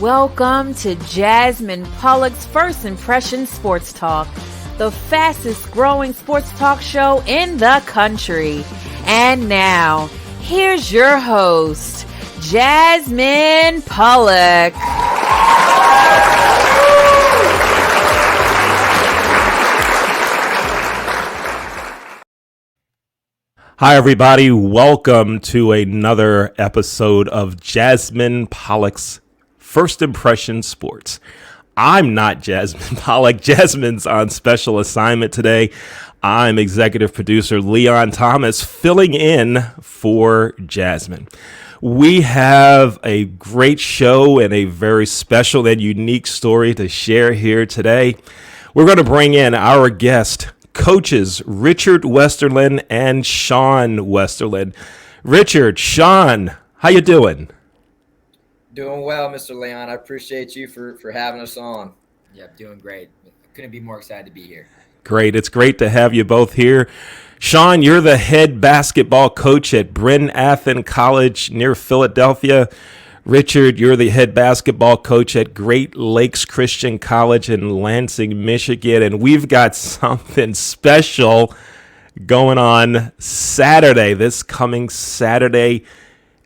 Welcome to Jasmine Pollock's First Impression Sports Talk, the fastest growing sports talk show in the country. And now, here's your host, Jasmine Pollock. Hi, everybody. Welcome to another episode of Jasmine Pollock's First Impression Sports. I'm not Jasmine Pollock. Jasmine's on special assignment today. I'm executive producer Leon Thomas filling in for Jasmine. We have a great show and a very special and unique story to share here today. We're going to bring in our guest, coaches Richard Westerlin and Sean Westerlin. Richard, Sean, how you doing? Doing well, Mr. Leon. I appreciate you for having us on. Yep, doing great. Couldn't be more excited to be here. Great. It's great to have you both here. Sean, you're the head basketball coach at Bryn Athyn College near Philadelphia. Richard, you're the head basketball coach at Great Lakes Christian College in Lansing, Michigan. And we've got something special going on Saturday, this coming Saturday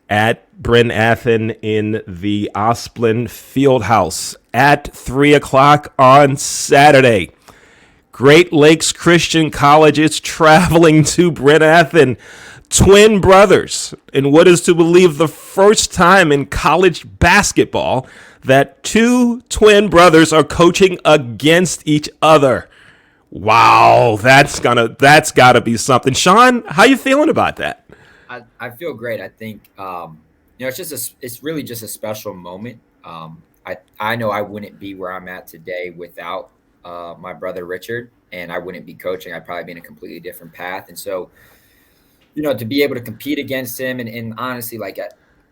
at Bryn Athyn in the Osplin Fieldhouse at 3 o'clock on Saturday. Great Lakes Christian College is traveling to Bryn Athyn. Twin brothers, in what is to believe the first time in college basketball that two twin brothers are coaching against each other. Wow, that's gotta be something. Sean, how you feeling about that? I feel great. I think it's really just a special moment. I know I wouldn't be where I'm at today without my brother Richard, and I wouldn't be coaching. I'd probably be in a completely different path. And so, to be able to compete against him and honestly,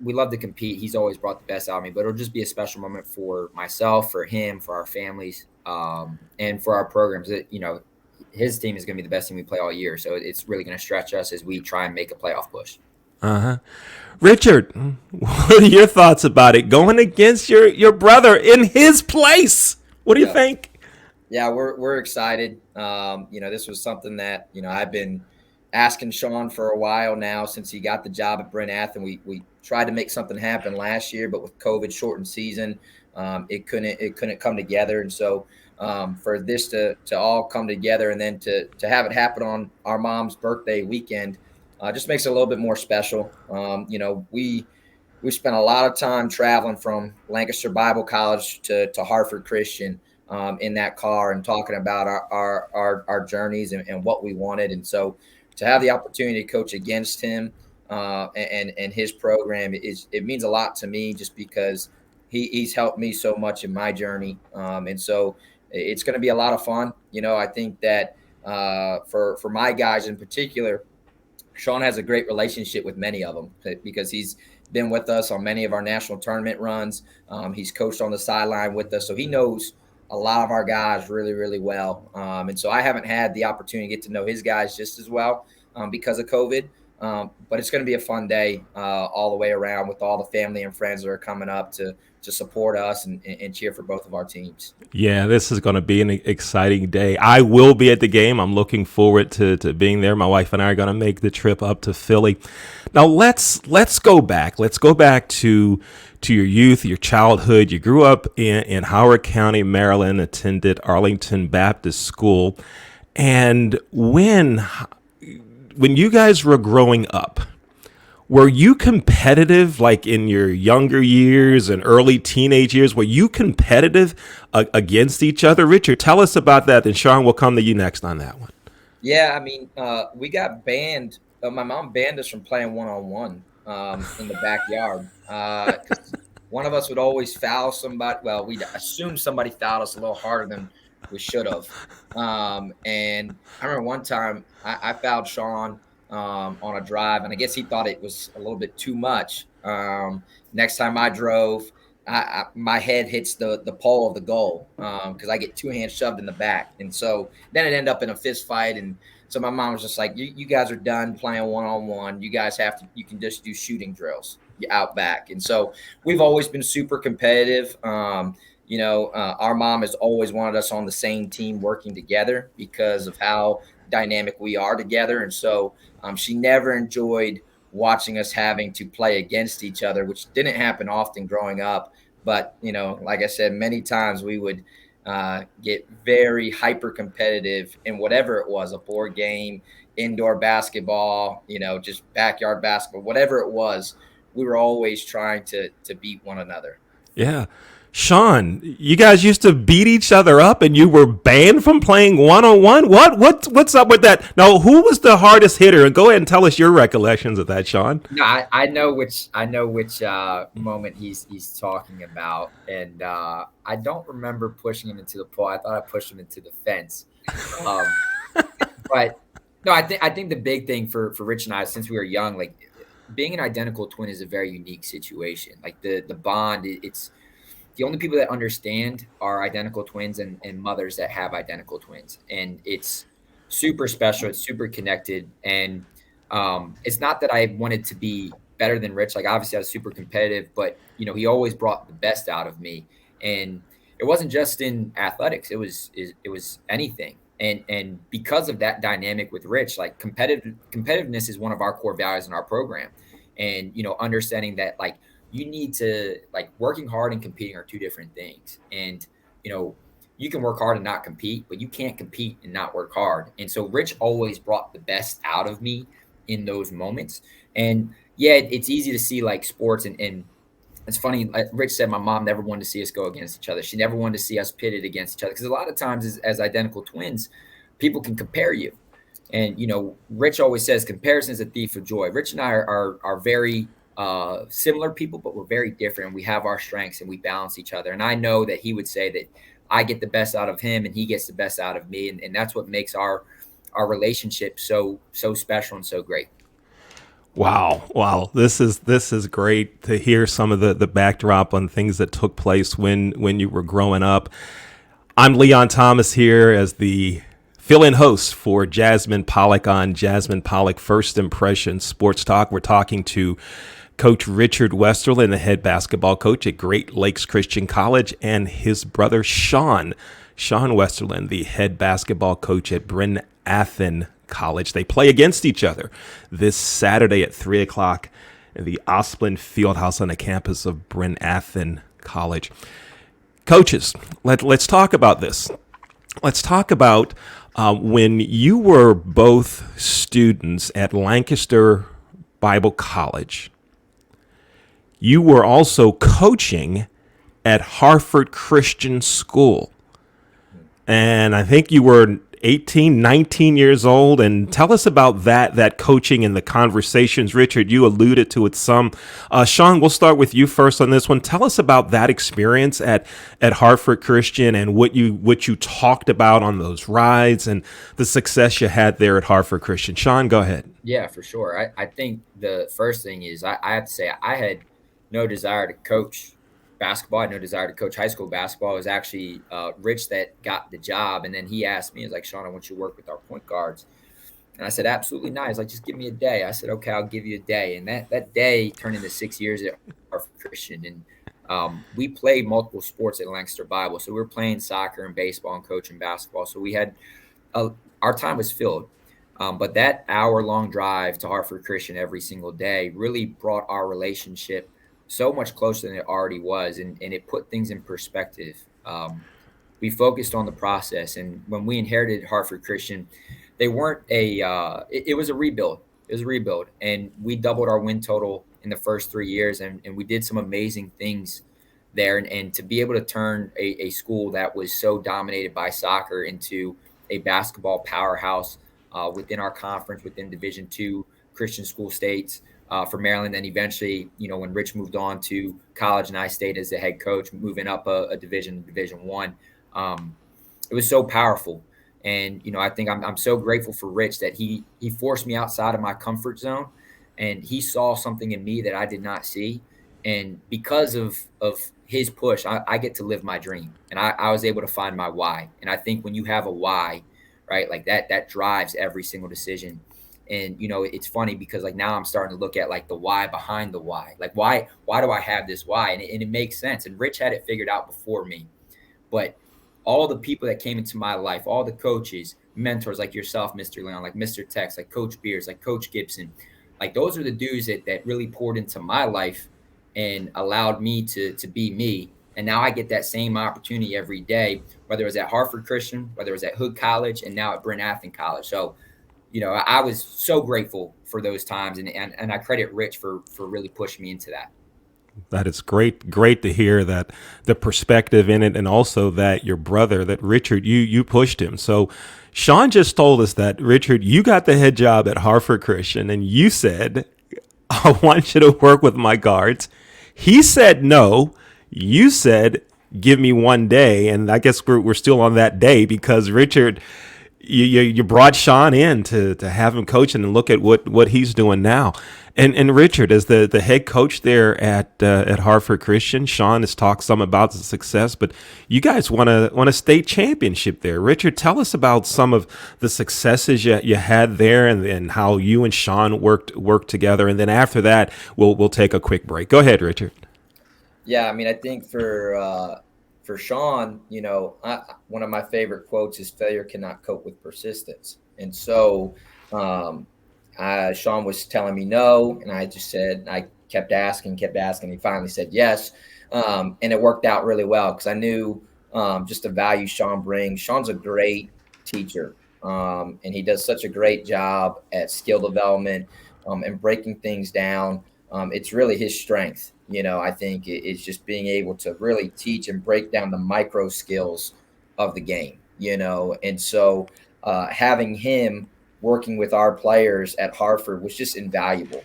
we love to compete. He's always brought the best out of me, but it'll just be a special moment for myself, for him, for our families, and for our programs. His team is going to be the best team we play all year. So it's really going to stretch us as we try and make a playoff push. Richard, what are your thoughts about it? Going against your brother in his place. What do you think? Yeah, we're excited. This was something that, I've been asking Sean for a while now since he got the job at Bryn Athyn. We tried to make something happen last year, but with COVID shortened season, it couldn't come together. And so for this to all come together and then to have it happen on our mom's birthday weekend just makes it a little bit more special. We spent a lot of time traveling from Lancaster Bible College to Hartford Christian in that car and talking about our journeys and what we wanted. And so to have the opportunity to coach against him and his program it means a lot to me, just because he's helped me so much in my journey. And so it's going to be a lot of fun. I think that for my guys in particular, Sean has a great relationship with many of them because he's been with us on many of our national tournament runs. He's coached on the sideline with us, so he knows a lot of our guys really, really well. And so I haven't had the opportunity to get to know his guys just as well because of COVID. But it's going to be a fun day all the way around with all the family and friends that are coming up to support us and cheer for both of our teams. Yeah, this is going to be an exciting day. I will be at the game. I'm looking forward to being there. My wife and I are going to make the trip up to Philly. Now let's go back. Let's go back to your youth, your childhood. You grew up in Howard County, Maryland, attended Arlington Baptist School. And when you guys were growing up, were you competitive, like in your younger years and early teenage years? Were you competitive against each other? Richard, tell us about that, and Sean, will come to you next on that one. Yeah, we got banned. My mom banned us from playing one-on-one in the backyard. 'Cause one of us would always foul somebody. Well, we'd assume somebody fouled us a little harder than we should have. And I remember one time I fouled Sean on a drive, and I guess he thought it was a little bit too much. Next time I drove, my head hits the pole of the goal because I get two hands shoved in the back. And so then it ended up in a fist fight. And so my mom was just like, you guys are done playing one-on-one. You guys you can just do shooting drills. out back. And so we've always been super competitive. Our mom has always wanted us on the same team working together because of how dynamic we are together. And so she never enjoyed watching us having to play against each other, which didn't happen often growing up. But, like I said, many times we would get very hyper competitive in whatever it was, a board game, indoor basketball, just backyard basketball, whatever it was. We were always trying to beat one another. Yeah. Sean, you guys used to beat each other up and you were banned from playing one-on-one? What's up with that? Now, who was the hardest hitter? And go ahead and tell us your recollections of that, Sean. No, I know which moment he's talking about, and I don't remember pushing him into the pole. I thought I pushed him into the fence. But no, I think the big thing for Rich and I, since we were young, like being an identical twin is a very unique situation. Like the bond, it's the only people that understand are identical twins and mothers that have identical twins. And it's super special. It's super connected. And it's not that I wanted to be better than Rich. Like obviously I was super competitive, but he always brought the best out of me. And it wasn't just in athletics. It was anything. And because of that dynamic with Rich, like competitiveness is one of our core values in our program. And, understanding that like, you need to like working hard and competing are two different things. And, you can work hard and not compete, but you can't compete and not work hard. And so Rich always brought the best out of me in those moments. And yeah, it's easy to see like sports and it's funny. Like Rich said, my mom never wanted to see us go against each other. She never wanted to see us pitted against each other. Because a lot of times as identical twins, people can compare you. And, Rich always says comparison is a thief of joy. Rich and I are very similar people, but we're very different. We have our strengths and we balance each other. And I know that he would say that I get the best out of him and he gets the best out of me. And that's what makes our relationship so special and so great. Wow. This is great to hear some of the backdrop on things that took place when you were growing up. I'm Leon Thomas here as the fill-in host for Jasmine Pollock on Jasmine Pollock First Impression Sports Talk. We're talking to Coach Richard Westerlin, the head basketball coach at Great Lakes Christian College, and his brother Sean Westerlin, the head basketball coach at Bryn Athyn College. They play against each other this Saturday at 3 o'clock in the Osplin Fieldhouse on the campus of Bryn Athyn College. Coaches, let's talk about this. Let's talk about when you were both students at Lancaster Bible College. You were also coaching at Hartford Christian School. And I think you were 18, 19 years old. And tell us about that coaching and the conversations. Richard, you alluded to it some. Sean, we'll start with you first on this one. Tell us about that experience at Hartford Christian and what you talked about on those rides and the success you had there at Hartford Christian. Sean, go ahead. Yeah, for sure. I think the first thing is I have to say I had no desire to coach basketball. I had no desire to coach high school basketball. It was actually Rich that got the job. And then he asked me, he was like, Sean, I want you to work with our point guards. And I said, absolutely not. He's like, just give me a day. I said, okay, I'll give you a day. And that day turned into 6 years at Hartford Christian. And we played multiple sports at Lancaster Bible. So we were playing soccer and baseball and coaching basketball. So we had our time was filled. But that hour-long drive to Hartford Christian every single day really brought our relationship so much closer than it already was. And it put things in perspective. We focused on the process. And when we inherited Hartford Christian, they weren't it was a rebuild. It was a rebuild. And we doubled our win total in the first 3 years. And we did some amazing things there. And to be able to turn a school that was so dominated by soccer into a basketball powerhouse within our conference, within Division II Christian school states, for Maryland. And eventually, when Rich moved on to college and I stayed as the head coach, moving up a Division I, it was so powerful. And, I think I'm so grateful for Rich that he forced me outside of my comfort zone and he saw something in me that I did not see. And because of his push, I get to live my dream and I was able to find my why. And I think when you have a why, right, like that drives every single decision. And, it's funny because like now I'm starting to look at like the why behind the why. Like why do I have this why? And it makes sense. And Rich had it figured out before me. But all the people that came into my life, all the coaches, mentors like yourself, Mr. Leon, like Mr. Tex, like Coach Beers, like Coach Gibson, like those are the dudes that really poured into my life and allowed me to be me. And now I get that same opportunity every day, whether it was at Hartford Christian, whether it was at Hood College, and now at Bryn Athyn College. So, I was so grateful for those times, and I credit Rich for really pushing me into that. That is great to hear that the perspective in it, and also that your brother, that Richard, you pushed him. So Sean just told us that, Richard, you got the head job at Hartford Christian, and you said, I want you to work with my guards. He said no. You said, give me one day, and I guess we're still on that day because Richard, you brought Sean in to have him coaching and look at what he's doing now. And Richard, as the head coach there at Hartford Christian, Sean has talked some about the success, but you guys won a state championship there. Richard, tell us about some of the successes you had there, and how you and Sean worked together. And then after that, we'll take a quick break. Go ahead, Richard. Yeah, I mean, I think for Sean, one of my favorite quotes is failure cannot cope with persistence. And so Sean was telling me no, and I just said, I kept asking. He finally said yes. And it worked out really well because I knew just the value Sean brings. Sean's a great teacher, and he does such a great job at skill development and breaking things down. It's really his strength. I think it's just being able to really teach and break down the micro skills of the game, and so having him working with our players at Hartford was just invaluable.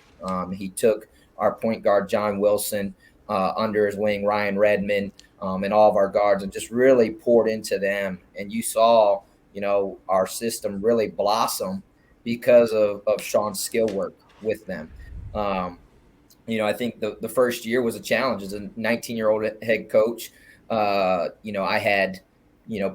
He took our point guard, John Wilson, under his wing, Ryan Redmond, and all of our guards, and just really poured into them. And you saw, our system really blossom because of Sean's skill work with them. I think the first year was a challenge as a 19-year-old head coach. I had,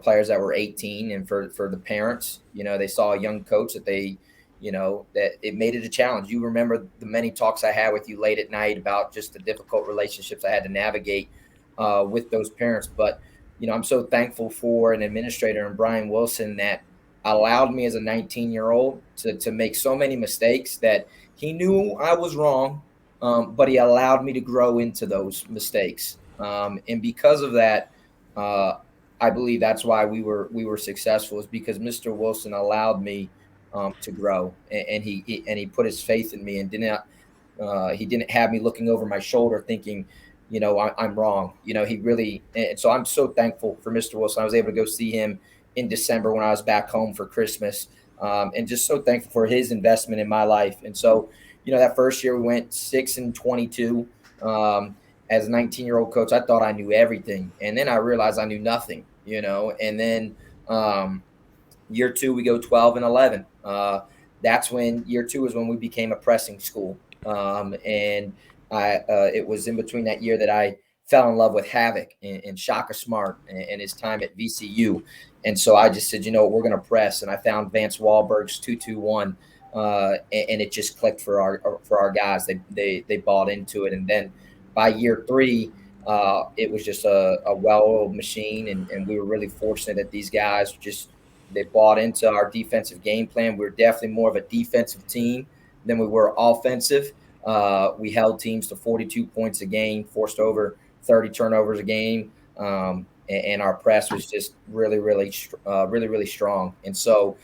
players that were 18, and for the parents, they saw a young coach that that it made it a challenge. You remember the many talks I had with you late at night about just the difficult relationships I had to navigate with those parents. But, I'm so thankful for an administrator in Brian Wilson that allowed me as a 19-year-old to make so many mistakes that he knew I was wrong. But he allowed me to grow into those mistakes. And because of that, I believe that's why we were successful, is because Mr. Wilson allowed me to grow, and he put his faith in me, and he didn't have me looking over my shoulder thinking, I'm wrong. He really, and so I'm so thankful for Mr. Wilson. I was able to go see him in December when I was back home for Christmas, and just so thankful for his investment in my life. And so, that first year we went 6-22. As a 19-year-old coach, I thought I knew everything. And then I realized I knew nothing, and then year two, we go 12-11. That's when year two is when we became a pressing school. And it was in between that year that I fell in love with Havoc and Shaka Smart and his time at VCU. And so I just said, we're going to press. And I found Vance Wahlberg's 2-2-1. And it just clicked for our guys. They bought into it. And then by year three, it was just a well-oiled machine, and we were really fortunate that these guys they bought into our defensive game plan. We were definitely more of a defensive team than we were offensive. We held teams to 42 points a game, forced over 30 turnovers a game, and our press was just really strong. And so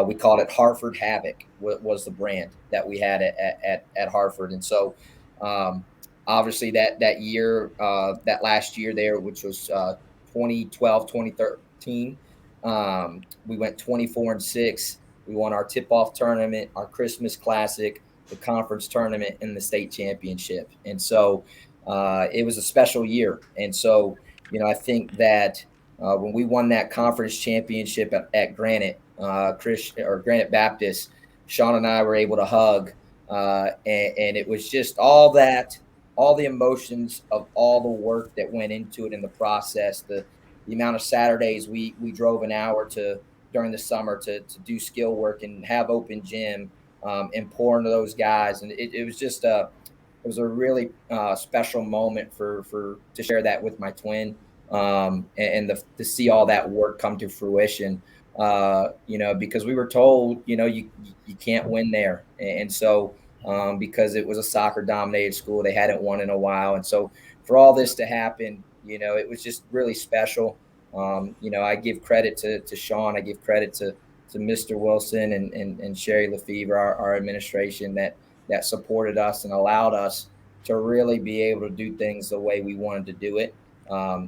we called it Hartford Havoc. Was the brand that we had at Hartford. And so obviously that year, that last year there, which was 2012, 2013, we went 24-6. We won our tip-off tournament, our Christmas Classic, the conference tournament, and the state championship. And so it was a special year. And so, I think that when we won that conference championship at Granite Baptist, Sean and I were able to hug, and it was just all the emotions of all the work that went into it in the process, the amount of Saturdays we drove an hour during the summer to do skill work and have open gym, and pour into those guys. And it was just it was a really special moment to share that with my twin, to see all that work come to fruition. Because we were told, you can't win there, and so because it was a soccer dominated school, they hadn't won in a while, and so for all this to happen, it was just really special. I give credit to Sean. I give credit to Mr. Wilson and Sherry Lefevre, our administration that supported us and allowed us to really be able to do things the way we wanted to do it.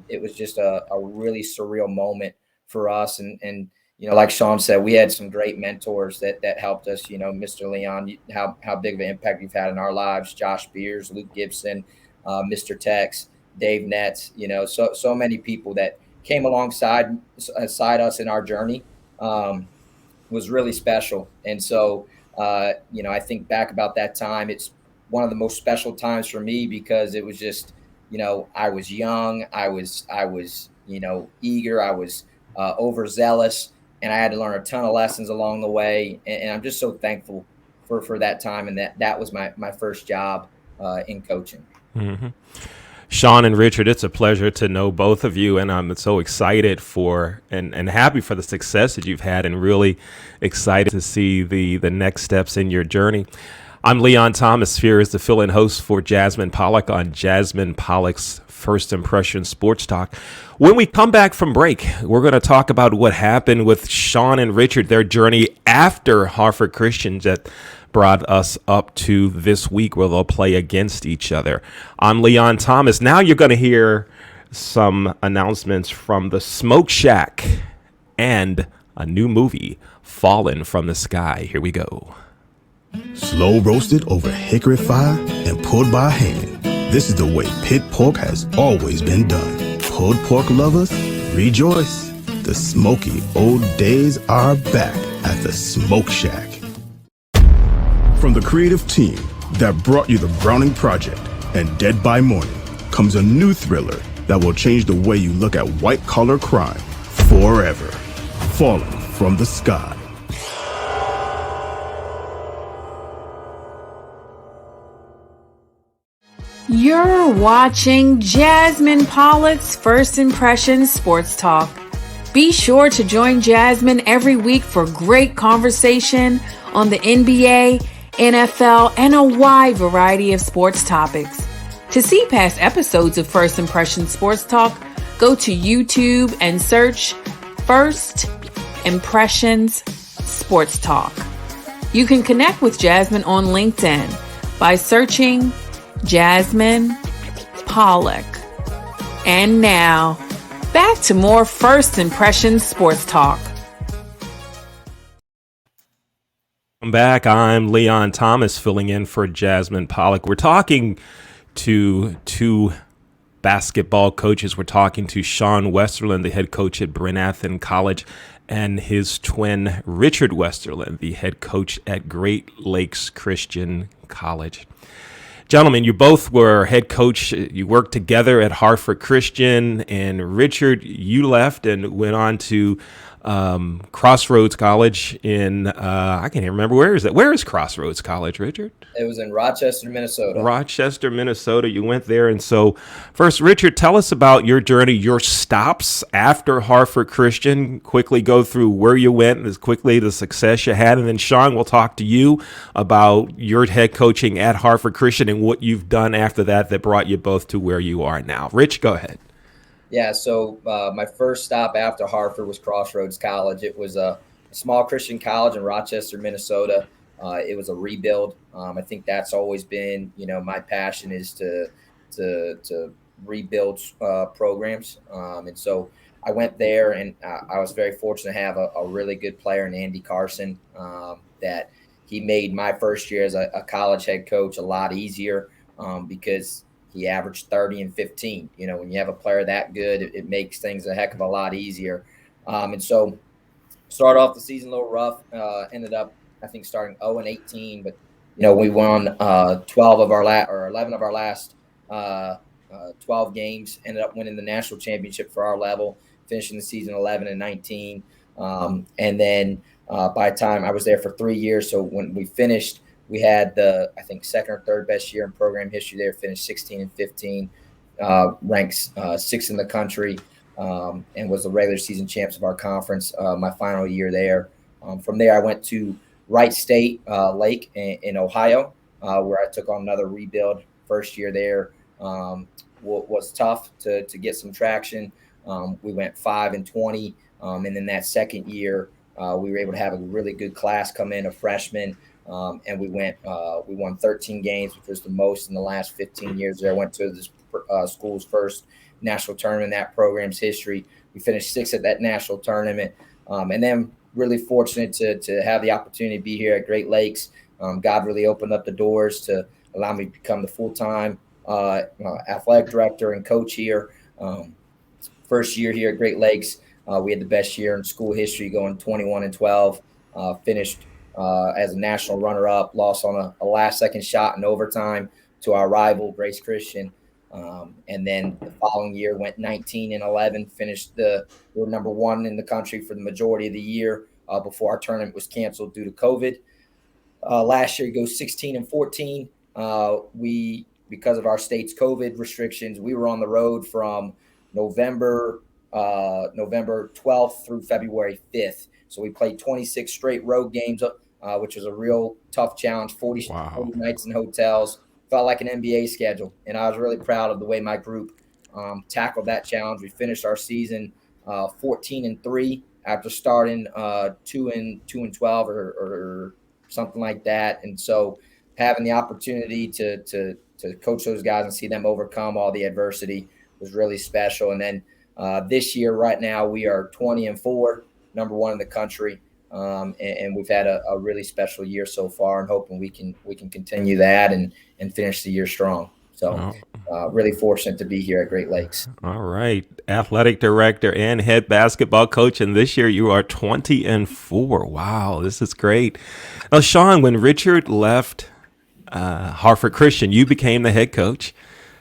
It was just a really surreal moment for us. And like Sean said, we had some great mentors that helped us. Mr. Leon, how big of an impact you've had in our lives. Josh Beers, Luke Gibson, Mr. Tex, Dave Netz. So many people that came alongside us in our journey. Was really special. And so, I think back about that time, it's one of the most special times for me because it was just, I was young, I was, eager, I was overzealous, and I had to learn a ton of lessons along the way. And I'm just so thankful for that time. And that was my first job in coaching. Mm-hmm. Sean and Richard, it's a pleasure to know both of you, and I'm so excited for and happy for the success that you've had, and really excited to see the next steps in your journey. I'm Leon Thomas, here as the fill-in host for Jasmine Pollock on Jasmine Pollock's First Impression Sports Talk. When we come back from break, we're going to talk about what happened with Sean and Richard, their journey after Hartford Christian that brought us up to this week where they'll play against each other. I'm Leon Thomas. Now you're going to hear some announcements from the Smoke Shack and a new movie, Fallen from the Sky. Here we go. Slow roasted over hickory fire and pulled by hand. This is the way pit pork has always been done. Pulled pork lovers, rejoice. The smoky old days are back at the Smoke Shack. From the creative team that brought you The Browning Project and Dead by Morning comes a new thriller that will change the way you look at white-collar crime forever. Falling from the Sky. You're watching Jasmine Pollock's First Impression Sports Talk. Be sure to join Jasmine every week for great conversation on the NBA, NFL, and a wide variety of sports topics. To see past episodes of First Impression Sports Talk, go to YouTube and search First Impressions Sports Talk. You can connect with Jasmine on LinkedIn by searching Jasmine Pollock. And now, back to more First Impressions Sports Talk. Welcome back. I'm Leon Thomas filling in for Jasmine Pollock. We're talking to two basketball coaches. We're talking to Sean Westerland, the head coach at Bryn Athyn College, and his twin, Richard Westerland, the head coach at Great Lakes Christian College. Gentlemen, you both were head coach. You worked together at Hartford Christian, and Richard, you left and went on to Crossroads College in, I can't even remember, where is that? Where is Crossroads College, Richard? It was in Rochester, Minnesota. Rochester, Minnesota. You went there. And so first, Richard, tell us about your journey, your stops after Hartford Christian. Quickly go through where you went, as quickly the success you had. And then Sean, we'll talk to you about your head coaching at Hartford Christian and what you've done after that brought you both to where you are now. Rich, go ahead. Yeah, so my first stop after Hartford was Crossroads College. It was a small Christian college in Rochester, Minnesota. It was a rebuild. I think that's always been, my passion is to rebuild programs. And so I went there, and I was very fortunate to have a really good player in Andy Carson that he made my first year as a college head coach a lot easier because he averaged 30 and 15. When you have a player that good, it makes things a heck of a lot easier. And so started off the season a little rough, ended up, I think, starting 0-18, but, we won 11 of our last 12 games, ended up winning the national championship for our level, finishing the season 11-19. And then by the time I was there for 3 years. So when we finished, we had the, I think, second or third best year in program history there, finished 16-15, ranks sixth in the country, and was the regular season champs of our conference my final year there. From there, I went to Wright State Lake in Ohio, where I took on another rebuild. First year there was tough to get some traction. We went 5-20, and then that second year, we were able to have a really good class come in of freshmen, and we won 13 games, which was the most in the last 15 years. There, I went to this school's first national tournament in that program's history. We finished sixth at that national tournament, and then really fortunate to have the opportunity to be here at Great Lakes. God really opened up the doors to allow me to become the full-time athletic director and coach here. First year here at Great Lakes, we had the best year in school history, going 21-12. Finished as a national runner-up, lost on a last-second shot in overtime to our rival, Grace Christian. And then the following year went 19-11, finished we were number one in the country for the majority of the year before our tournament was canceled due to COVID. Last year, goes 16-14. Because of our state's COVID restrictions, we were on the road from November 12th through February 5th. So we played 26 straight road games, which was a real tough challenge, 40 nights in hotels. Felt like an NBA schedule. And I was really proud of the way my group tackled that challenge. We finished our season 14-3 after starting 2-12 or something like that. And so having the opportunity to coach those guys and see them overcome all the adversity was really special. And then this year, right now, we are 20-4, number one in the country. And we've had a really special year so far, and hoping we can continue that and finish the year strong. So really fortunate to be here at Great Lakes. All right. Athletic director and head basketball coach. And this year you are 20-4. Wow, this is great. Now, Sean, when Richard left Hartford Christian, you became the head coach.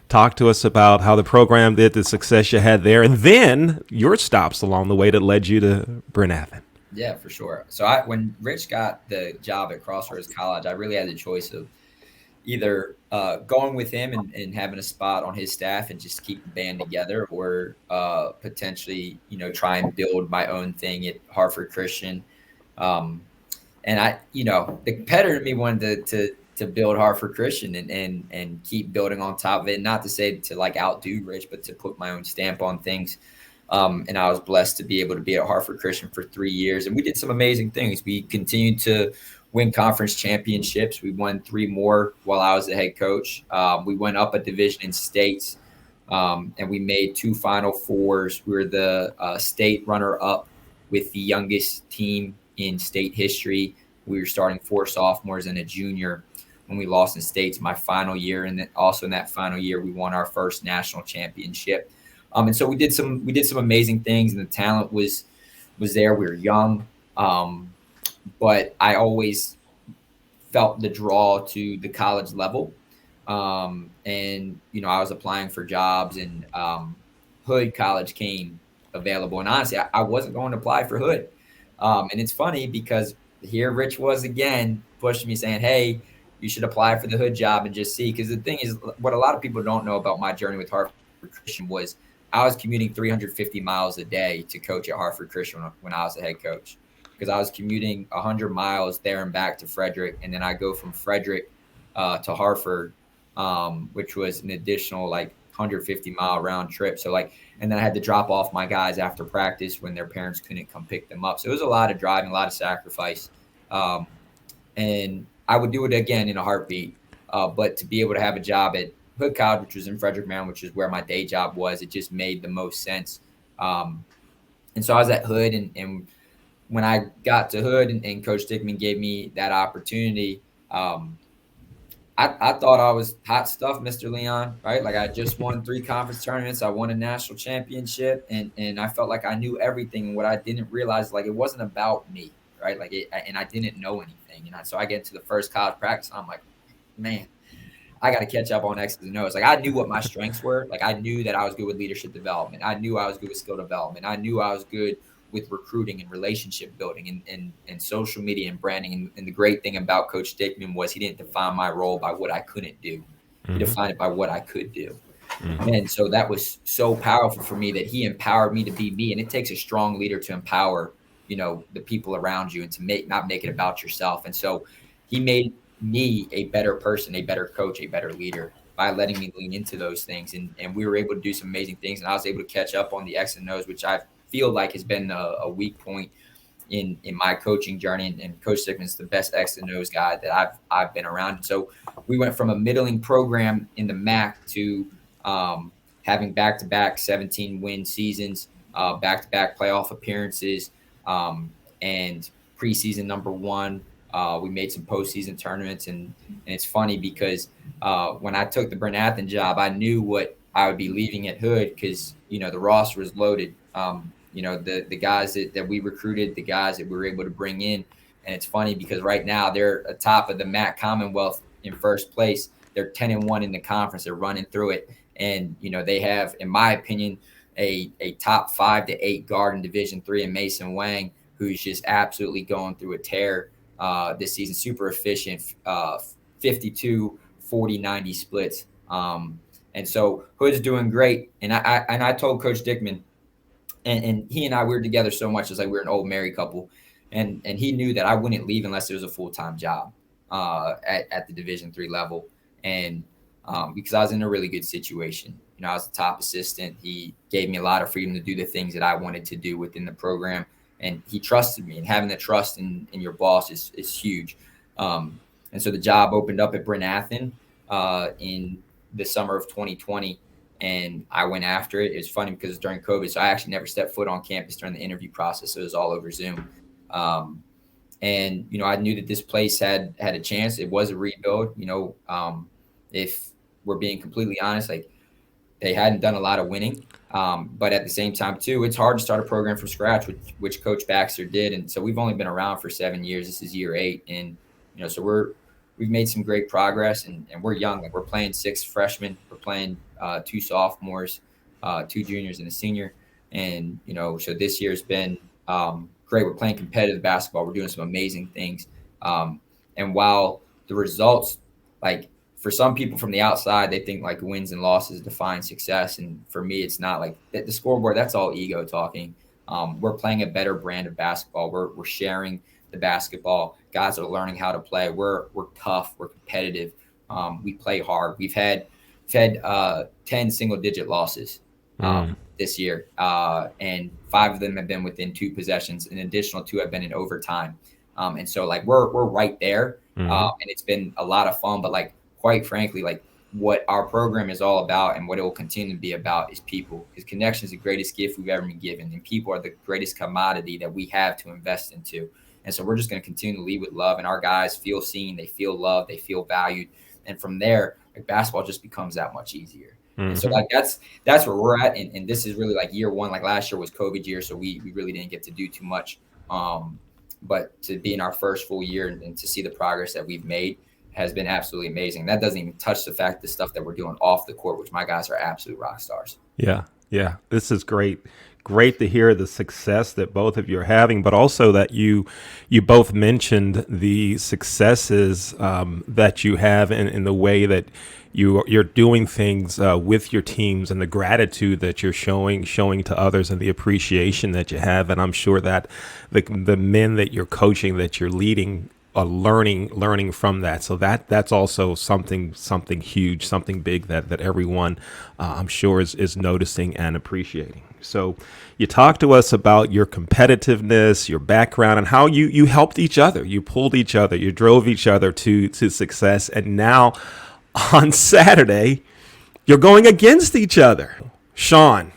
Talk to us about how the program did, the success you had there, and then your stops along the way that led you to Bryn Athyn. Yeah, for sure. So when Rich got the job at Crossroads College, I really had the choice of either going with him and having a spot on his staff and just keep the band together, or potentially, try and build my own thing at Hartford Christian. And the competitor in me wanted to build Hartford Christian and keep building on top of it. Not to say to like outdo Rich, but to put my own stamp on things. And I was blessed to be able to be at Hartford Christian for 3 years. And we did some amazing things. We continued to win conference championships. We won 3 more while I was the head coach. We went up a division in states, and we made 2 Final Fours. We were the state runner-up with the youngest team in state history. We were starting 4 sophomores and a junior when we lost in states my final year. And then also in that final year, we won our first national championship. And so we did some amazing things, and the talent was there. We were young, but I always felt the draw to the college level. And I was applying for jobs, and Hood College came available. And honestly, I wasn't going to apply for Hood. And it's funny because here Rich was again pushing me, saying, "Hey, you should apply for the Hood job and just see." Because the thing is, what a lot of people don't know about my journey with Hartford Christian was I was commuting 350 miles a day to coach at Hartford Christian when I was the head coach, because I was commuting 100 miles there and back to Frederick. And then I go from Frederick to Hartford, which was an additional 150-mile round trip. So and then I had to drop off my guys after practice when their parents couldn't come pick them up. So it was a lot of driving, a lot of sacrifice. And I would do it again in a heartbeat. But to be able to have a job at Hood College, which was in Frederick, Maryland, which is where my day job was, it just made the most sense. And so I was at Hood, and when I got to Hood and Coach Dickman gave me that opportunity, I thought I was hot stuff, Mr. Leon, right? I just won 3 conference tournaments. I won a national championship, and I felt like I knew everything. And what I didn't realize, it wasn't about me, right? And I didn't know anything. And so I get to the first college practice, and I'm like, man, I got to catch up on X's and O's. I knew what my strengths were. I knew that I was good with leadership development. I knew I was good with skill development. I knew I was good with recruiting and relationship building and social media and branding. And the great thing about Coach Dickman was he didn't define my role by what I couldn't do. He defined it by what I could do. And so that was so powerful for me that he empowered me to be me. And it takes a strong leader to empower, the people around you and to not make it about yourself. And so he made me a better person, a better coach, a better leader by letting me lean into those things. And we were able to do some amazing things. And I was able to catch up on the X and O's, which I feel like has been a weak point in my coaching journey. And Coach Dickman's the best X and O's guy that I've been around. And so we went from a middling program in the MAC to having back-to-back 17-win seasons, back-to-back playoff appearances, and preseason number one. We made some postseason tournaments, and it's funny because when I took the Bryn Athyn job, I knew what I would be leaving at Hood because, the roster was loaded. The guys that we recruited, the guys that we were able to bring in. And it's funny because right now they're atop of the MAC Commonwealth in first place. They're 10-1 in the conference. They're running through it. And, they have, in my opinion, a top 5 to 8 guard in Division III in Mason Wang, who's just absolutely going through a tear this season. Super efficient, 52, 40, 90 splits. And so Hood's doing great. And I told Coach Dickman, and he and I, we were together so much. It's like we were an old married couple. And he knew that I wouldn't leave unless it was a full-time job at the Division III level. And because I was in a really good situation. I was the top assistant. He gave me a lot of freedom to do the things that I wanted to do within the program. And he trusted me. And having the trust in your boss is huge. And so the job opened up at Bryn Athyn in the summer of 2020. And I went after it. It was funny because it was during COVID. So I actually never stepped foot on campus during the interview process. It was all over Zoom. And, I knew that this place had a chance. It was a rebuild. If we're being completely honest, like they hadn't done a lot of winning. But at the same time, too, it's hard to start a program from scratch, which Coach Baxter did. And so we've only been around for 7 years. This is year 8. And, so we've made some great progress and we're young. Like we're playing 6 freshmen. We're playing 2 sophomores, 2 juniors and a senior. And, so this year's been great. We're playing competitive basketball. We're doing some amazing things. And while the results, like for some people from the outside, they think like wins and losses define success. And for me, it's not like the scoreboard. That's all ego talking. We're playing a better brand of basketball. We're sharing the basketball. Guys are learning how to play. We're tough. We're competitive. We play hard. We've had 10 single-digit losses this year, and 5 of them have been within 2 possessions. An additional 2 have been in overtime. And so like we're right there, and it's been a lot of fun. But like quite frankly, like what our program is all about and what it will continue to be about is people. Because connection is the greatest gift we've ever been given, and people are the greatest commodity that we have to invest into. And so we're just going to continue to lead with love, and our guys feel seen, they feel loved, they feel valued, and from there, like basketball just becomes that much easier. And so like that's where we're at, and this is really like year 1. Like last year was COVID year, so we really didn't get to do too much. But to be in our first full year and to see the progress that we've made has been absolutely amazing. That doesn't even touch the fact the stuff that we're doing off the court, which my guys are absolute rock stars. Yeah. This is great. Great to hear the success that both of you are having, but also that you both mentioned the successes that you have in the way that you're doing things with your teams, and the gratitude that you're showing to others, and the appreciation that you have. And I'm sure that the men that you're coaching, that you're leading, are learning from that. So that's also something huge, something big that everyone I'm sure is noticing and appreciating. So you talked to us about your competitiveness, your background, and how you helped each other. You pulled each other, you drove each other to success. And now on Saturday, you're going against each other. Sean,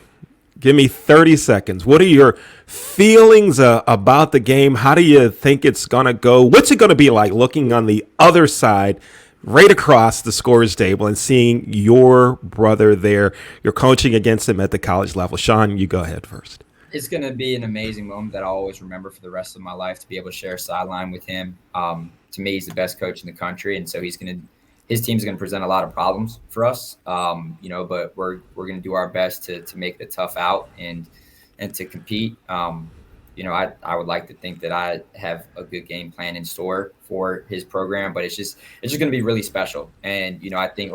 give me 30 seconds. What are your feelings about the game? How do you think it's going to go? What's it going to be like looking on the other side, right across the scorer's table, and seeing your brother there? You're coaching against him at the college level. Sean, you go ahead first. It's going to be an amazing moment that I'll always remember for the rest of my life, to be able to share a sideline with him. To me, he's the best coach in the country, and so his team's going to present a lot of problems for us, but we're going to do our best to make it a tough out and to compete. I would like to think that I have a good game plan in store for his program, but it's just going to be really special. And, I think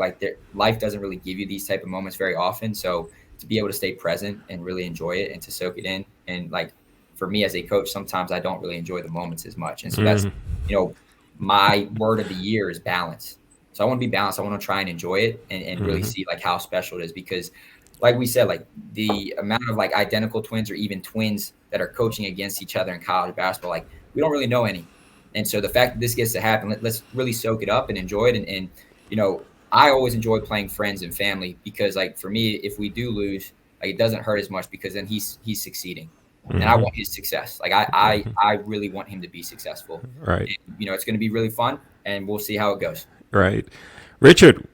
life doesn't really give you these type of moments very often. So to be able to stay present and really enjoy it and to soak it in. And for me as a coach, sometimes I don't really enjoy the moments as much. And so that's, my word of the year is balance. So I want to be balanced. I want to try and enjoy it and really see how special it is, because like we said, the amount of identical twins or even twins that are coaching against each other in college basketball, we don't really know any. And so the fact that this gets to happen, let's really soak it up and enjoy it. And I always enjoy playing friends and family, because for me, if we do lose, it doesn't hurt as much, because then he's succeeding. And I want his success. I really want him to be successful. Right. And, it's going to be really fun, and we'll see how it goes. Right. Richard,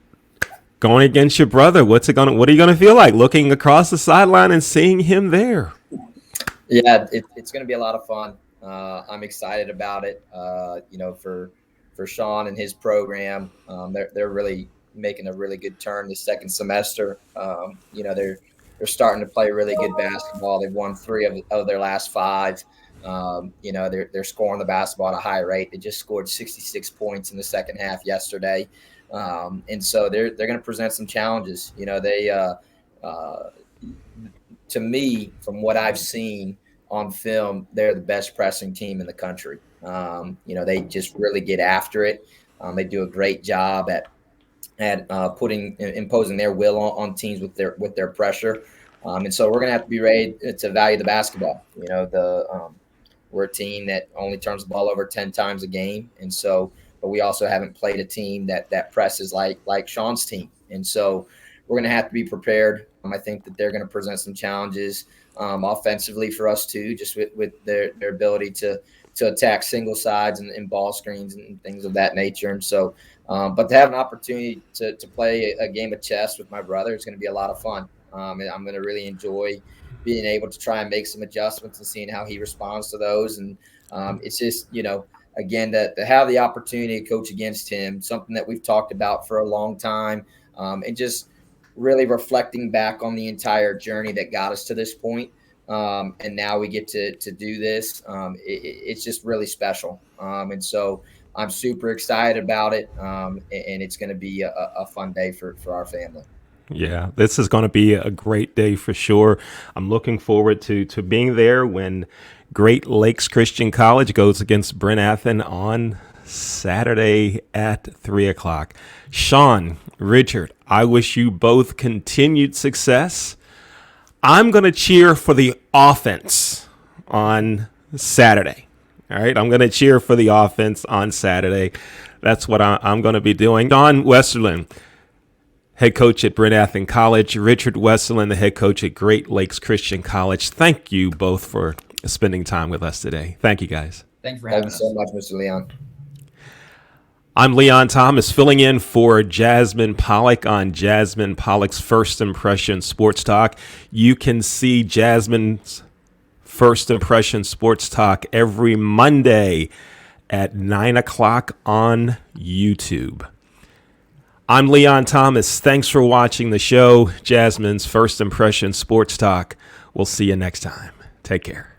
going against your brother, what are you going to feel like looking across the sideline and seeing him there? Yeah, it's going to be a lot of fun. I'm excited about it. For Sean and his program, they're really making a really good turn this second semester. They're starting to play really good basketball. They've won 3 of their last 5. They're scoring the basketball at a high rate. They just scored 66 points in the second half yesterday. And so they're going to present some challenges. To me, from what I've seen on film, they're the best pressing team in the country. They just really get after it. They do a great job at imposing their will on teams with their pressure. And so we're going to have to be ready to value the basketball. We're a team that only turns the ball over 10 times a game. And so, but we also haven't played a team that presses like Sean's team. And so we're going to have to be prepared. I think that they're going to present some challenges offensively for us too, just with their ability to attack single sides and ball screens and things of that nature. And so, but to have an opportunity to play a game of chess with my brother is going to be a lot of fun. And I'm going to really enjoy being able to try and make some adjustments and seeing how he responds to those. And it's just, again, to have the opportunity to coach against him, something that we've talked about for a long time, and just really reflecting back on the entire journey that got us to this point. And now we get to do this. It's just really special. And so I'm super excited about it. And it's going to be a fun day for our family. Yeah, this is going to be a great day for sure. I'm looking forward to being there when Great Lakes Christian College goes against Bryn Athyn on Saturday at 3:00. Sean, Richard, I wish you both continued success. I'm going to cheer for the offense on Saturday. All right, I'm going to cheer for the offense on Saturday. That's what I'm going to be doing. Don Westerlin, head coach at Bryn Athyn College. Richard Westerlin, the head coach at Great Lakes Christian College. Thank you both for spending time with us today. Thank you, guys. Thanks for having us. Thank you so much, Mr. Leon. I'm Leon Thomas, filling in for Jasmine Pollock on Jasmine Pollock's First Impression Sports Talk. You can see Jasmine's First Impression Sports Talk every Monday at 9:00 on YouTube. I'm Leon Thomas. Thanks for watching the show, Jasmine's First Impression Sports Talk. We'll see you next time. Take care.